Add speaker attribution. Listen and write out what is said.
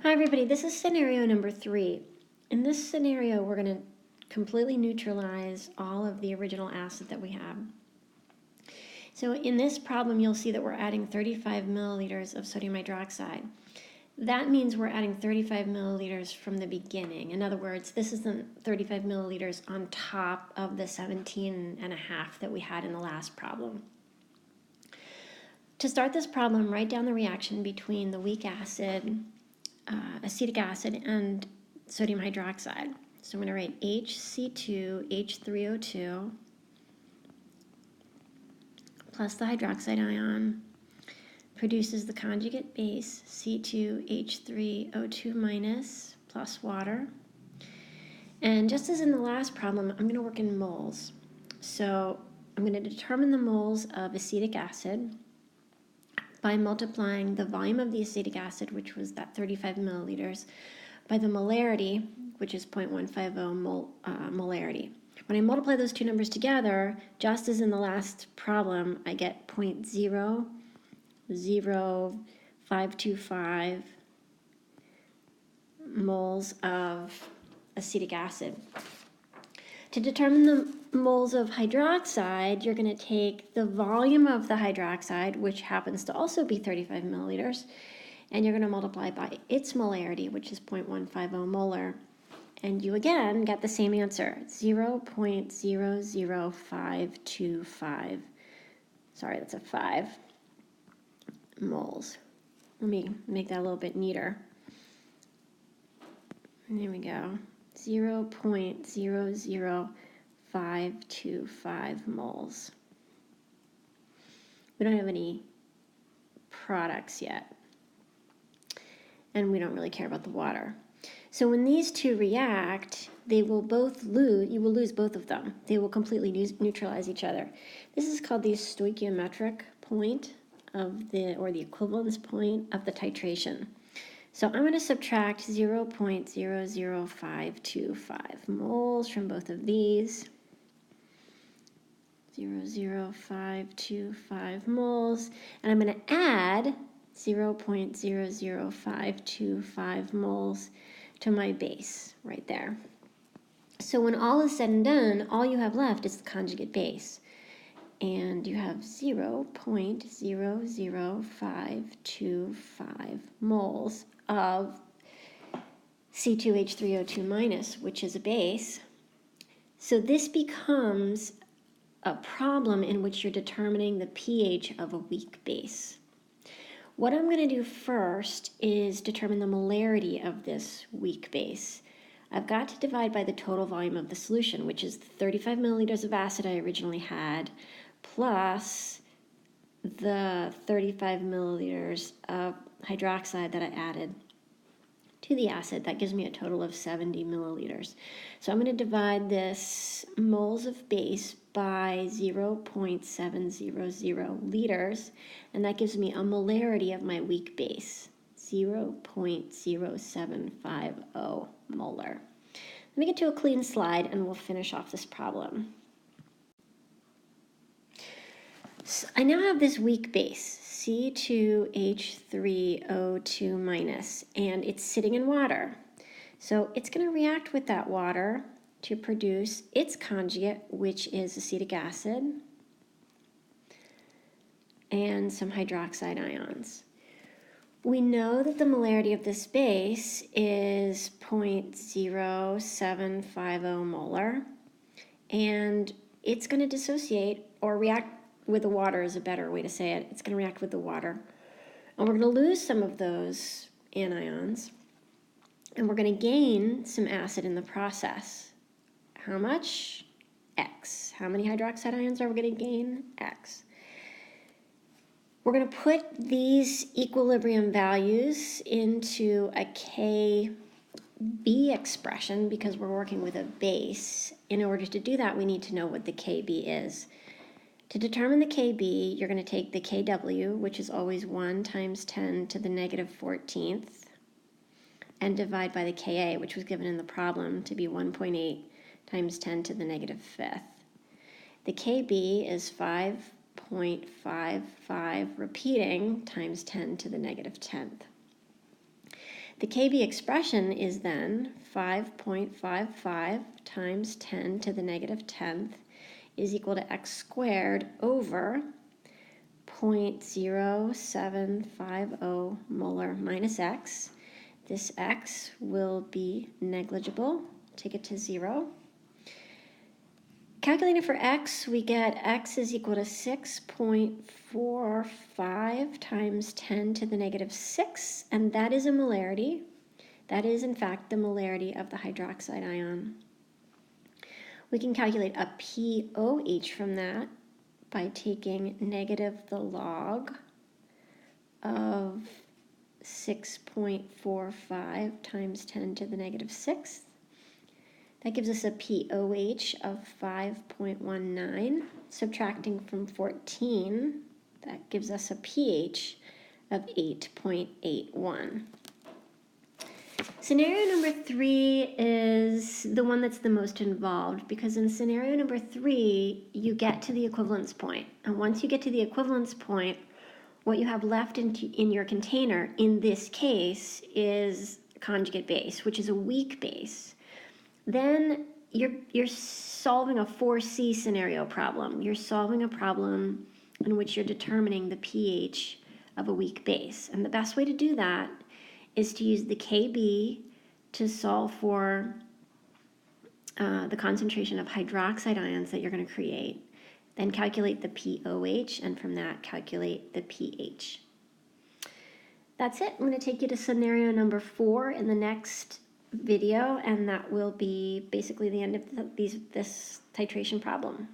Speaker 1: Hi everybody, this is scenario number 3. In this scenario, we're going to completely neutralize all of the original acid that we have. So in this problem, you'll see that we're adding 35 milliliters of sodium hydroxide. That means we're adding 35 milliliters from the beginning. In other words, this isn't 35 milliliters on top of the 17 and a half that we had in the last problem. To start this problem, write down the reaction between the weak acid, acetic acid, and sodium hydroxide. So I'm going to write HC2H3O2 plus the hydroxide ion produces the conjugate base C2H3O2 minus plus water. And just as in the last problem, I'm going to work in moles. So I'm going to determine the moles of acetic acid by multiplying the volume of the acetic acid, which was that 35 milliliters, by the molarity, which is 0.150 molarity. When I multiply those two numbers together, just as in the last problem, I get 0.00525 moles of acetic acid. To determine the moles of hydroxide, you're going to take the volume of the hydroxide, which happens to also be 35 milliliters, and you're going to multiply by its molarity, which is 0.150 molar. And you again get the same answer, 0.00525. Sorry, that's a 5 moles. Let me make that a little bit neater. There we go. 0.00525 moles. We don't have any products yet, and we don't really care about the water. So when these two react, they will both lose, you will lose both of them. They will completely neutralize each other. This is called the stoichiometric point of the equivalence point of the titration. So I'm going to subtract 0.00525 moles from both of these. 0.00525 moles. And I'm going to add 0.00525 moles to my base right there. So when all is said and done, all you have left is the conjugate base. And you have 0.00525 moles of C2H3O2 minus, which is a base. So this becomes a problem in which you're determining the pH of a weak base. What I'm going to do first is determine the molarity of this weak base. I've got to divide by the total volume of the solution, which is the 35 milliliters of acid I originally had, plus the 35 milliliters of hydroxide that I added to the acid. That gives me a total of 70 milliliters. So I'm going to divide this moles of base by 0.700 liters, and that gives me a molarity of my weak base, 0.0750 molar. Let me get to a clean slide and we'll finish off this problem. So I now have this weak base, C2H3O2 minus, and it's sitting in water. So it's going to react with that water to produce its conjugate, which is acetic acid, and some hydroxide ions. We know that the molarity of this base is 0.0750 molar, and it's going to dissociate or react with the water is a better way to say it. It's going to react with the water. And we're going to lose some of those anions, and we're going to gain some acid in the process. How much? X. How many hydroxide ions are we going to gain? X. We're going to put these equilibrium values into a KB expression because we're working with a base. In order to do that, we need to know what the KB is. To determine the KB, you're going to take the KW, which is always 1 times 10 to the negative 14th, and divide by the Ka, which was given in the problem to be 1.8 times 10 to the negative 5th. The KB is 5.55 repeating times 10 to the negative 10th. The Kb expression is then 5.55 times 10 to the negative 10th is equal to x squared over 0.0750 molar minus x. This x will be negligible. Take it to 0. Calculating for x, we get x is equal to 6.45 times 10 to the negative 6, and that is a molarity. That is, in fact, the molarity of the hydroxide ion. We can calculate a pOH from that by taking negative the log of 6.45 times 10 to the negative 6th. That gives us a pOH of 5.19. Subtracting from 14, that gives us a pH of 8.81. Scenario number 3 is the one that's the most involved, because in scenario number 3, you get to the equivalence point. And once you get to the equivalence point, what you have left in your container, in this case, is conjugate base, which is a weak base. Then you're solving a 4C scenario problem. You're solving a problem in which you're determining the pH of a weak base. And the best way to do that is to use the Kb to solve for the concentration of hydroxide ions that you're going to create. Then calculate the pOH, and from that calculate the pH. That's it. I'm going to take you to scenario number 4 in the next video, and that will be basically the end of this titration problem.